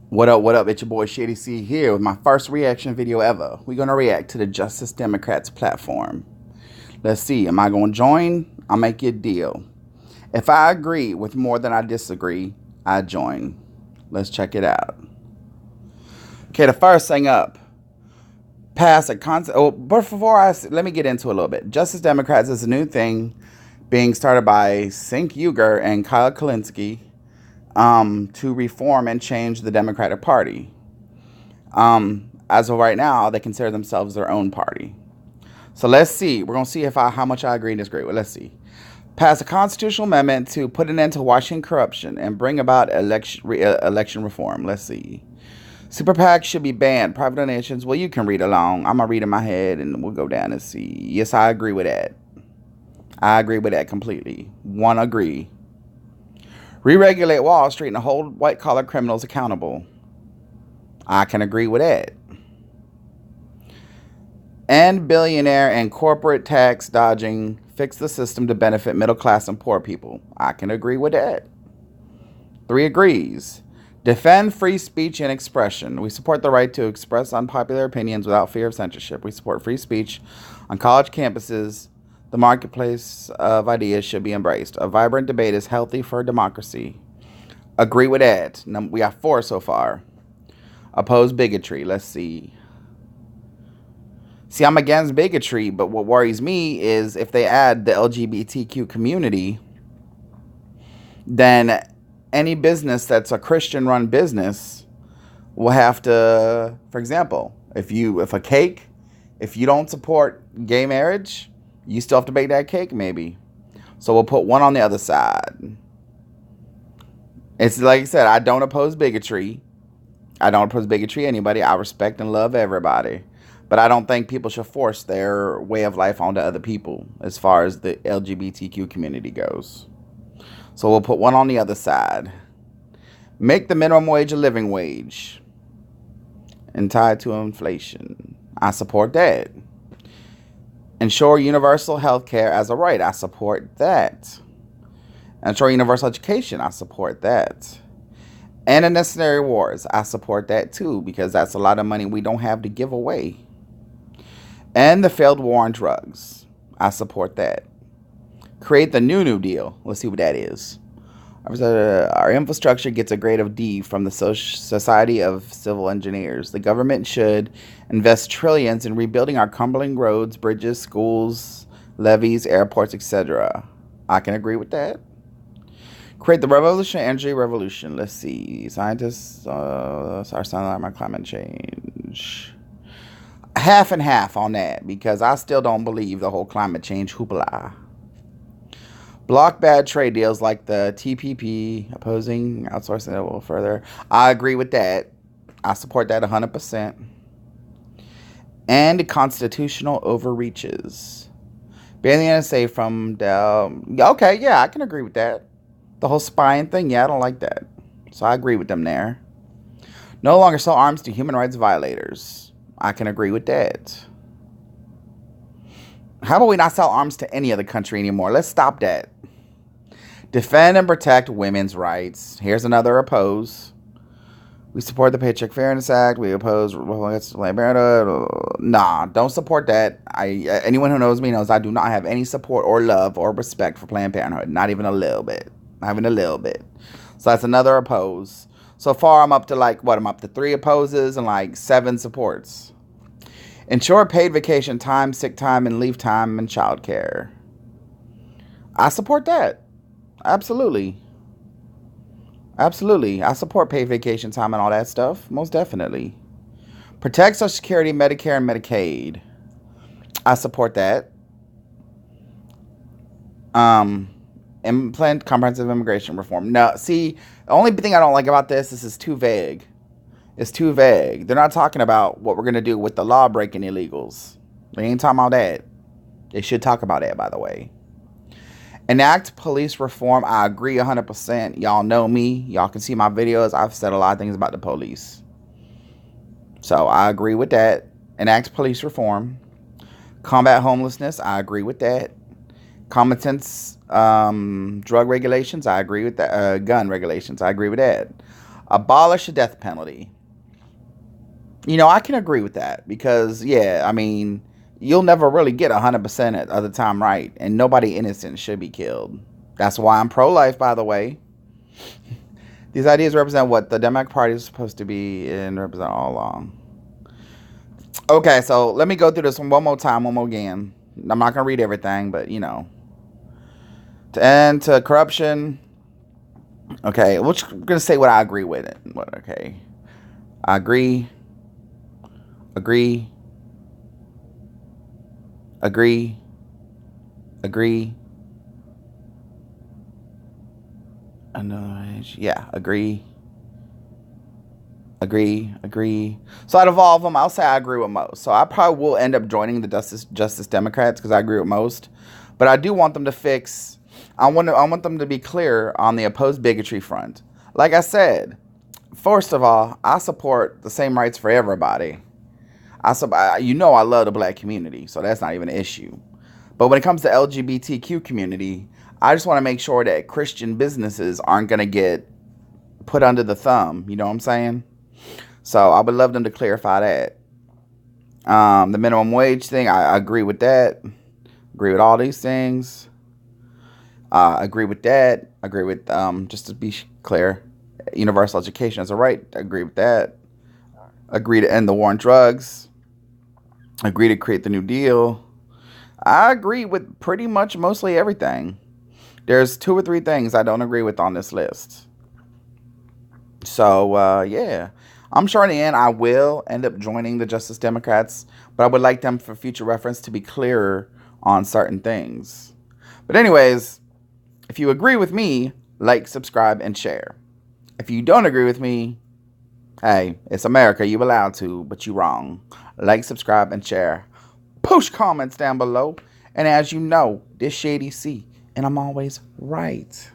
What up, what up? It's your boy Shady C here with my first reaction video ever. We're going to react to the Justice Democrats platform. Let's see, am I going to join? I'll make you a deal. If I agree with more than I disagree, I join. Let's check it out. Okay, the first thing up. Pass a concept. Oh, but let me get into it a little bit. Justice Democrats is a new thing being started by Cenk Uygur and Kyle Kulinski to reform and change the Democratic Party. As of right now, they consider themselves their own party. So let's see. We're going to see how much I agree and disagree. Well, let's see. Pass a constitutional amendment to put an end to Washington corruption and bring about election reform. Let's see. Super PACs should be banned. Private donations, well, you can read along. I'm going to read in my head and we'll go down and see. Yes, I agree with that. I agree with that completely. One agree. Re-regulate Wall Street and hold white-collar criminals accountable. I can agree with that. End billionaire and corporate tax dodging. Fix the system to benefit middle class and poor people. I can agree with that. 3 agrees. Defend free speech and expression. We support the right to express unpopular opinions without fear of censorship. We support free speech on college campuses. The marketplace of ideas should be embraced. A vibrant debate is healthy for democracy. Agree with that. We have 4 so far. Oppose bigotry. Let's see. See, I'm against bigotry, but what worries me is if they add the LGBTQ community, then any business that's a Christian-run business will have to, for example, if you don't support gay marriage, you still have to bake that cake maybe. So we'll put 1 on the other side. It's like I said, I don't oppose bigotry. I don't oppose bigotry to anybody. I respect and love everybody. But I don't think people should force their way of life onto other people as far as the LGBTQ community goes. So we'll put 1 on the other side. Make the minimum wage a living wage and tied to inflation. I support that. Ensure universal health care as a right. I support that. Ensure universal education. I support that. And unnecessary wars. I support that too, because that's a lot of money we don't have to give away. And the failed war on drugs. I support that. Create the New Deal. Let's see what that is. Our infrastructure gets a grade of D from the Society of Civil Engineers. The government should invest trillions in rebuilding our crumbling roads, bridges, schools, levees, airports, etc. I can agree with that. Create the revolutionary energy revolution. Let's see. Scientists are sounding like my climate change. Half and half on that, because I still don't believe the whole climate change hoopla. Block bad trade deals like the TPP, opposing outsourcing a little further. I agree with that. I support that 100%. And constitutional overreaches. Ban the NSA from okay, yeah, I can agree with that. The whole spying thing, yeah, I don't like that. So I agree with them there. No longer sell arms to human rights violators. I can agree with that. How about we not sell arms to any other country anymore? Let's stop that. Defend and protect women's rights. Here's another oppose. We support the Paycheck Fairness Act. We oppose Planned Parenthood. Nah, don't support that. Anyone who knows me knows I do not have any support or love or respect for Planned Parenthood. Not even a little bit. Not even a little bit. So that's another oppose. So far, I'm up to I'm up to 3 opposes and 7 supports. Ensure paid vacation time, sick time, and leave time and childcare. I support that. Absolutely. Absolutely. I support paid vacation time and all that stuff. Most definitely. Protect Social Security, Medicare, and Medicaid. I support that. Implement comprehensive immigration reform. No, see, the only thing I don't like about this is it's too vague. It's too vague. They're not talking about what we're going to do with the law-breaking illegals. They ain't talking about that. They should talk about that, by the way. Enact police reform. I agree 100%. Y'all know me. Y'all can see my videos. I've said a lot of things about the police. So I agree with that. Enact police reform. Combat homelessness. I agree with that. Common sense drug regulations. I agree with that. Gun regulations. I agree with that. Abolish the death penalty. I can agree with that because, yeah, I mean, you'll never really get 100% of the time right, and nobody innocent should be killed. That's why I'm pro-life, by the way. These ideas represent what the Democratic Party is supposed to be and represent all along. Okay, so let me go through this one more time, one more again. I'm not going to read everything, but, To end to corruption. Okay, we're just going to say what I agree with it. Okay. I agree. Agree. Yeah, agree. So out of all of them, I'll say I agree with most. So I probably will end up joining the Justice Democrats because I agree with most. But I do want them to fix. I want them to be clear on the opposed bigotry front. Like I said, first of all, I support the same rights for everybody. I love the black community, so that's not even an issue. But when it comes to LGBTQ community, I just want to make sure that Christian businesses aren't going to get put under the thumb. You know what I'm saying? So I would love them to clarify that. The minimum wage thing, I agree with that. Agree with all these things. Agree with that. Agree with, just to be clear, universal education is a right. Agree with that. Agree to end the war on drugs. Agree to create the New Deal. I agree with pretty much mostly everything. There's 2 or 3 things I don't agree with on this list. So, yeah. I'm sure in the end I will end up joining the Justice Democrats, but I would like them for future reference to be clearer on certain things. But anyways, if you agree with me, like, subscribe, and share. If you don't agree with me, hey, it's America. You're allowed to, but you're wrong. Like, subscribe, and share. Post comments down below. And as you know, this Shady C, and I'm always right.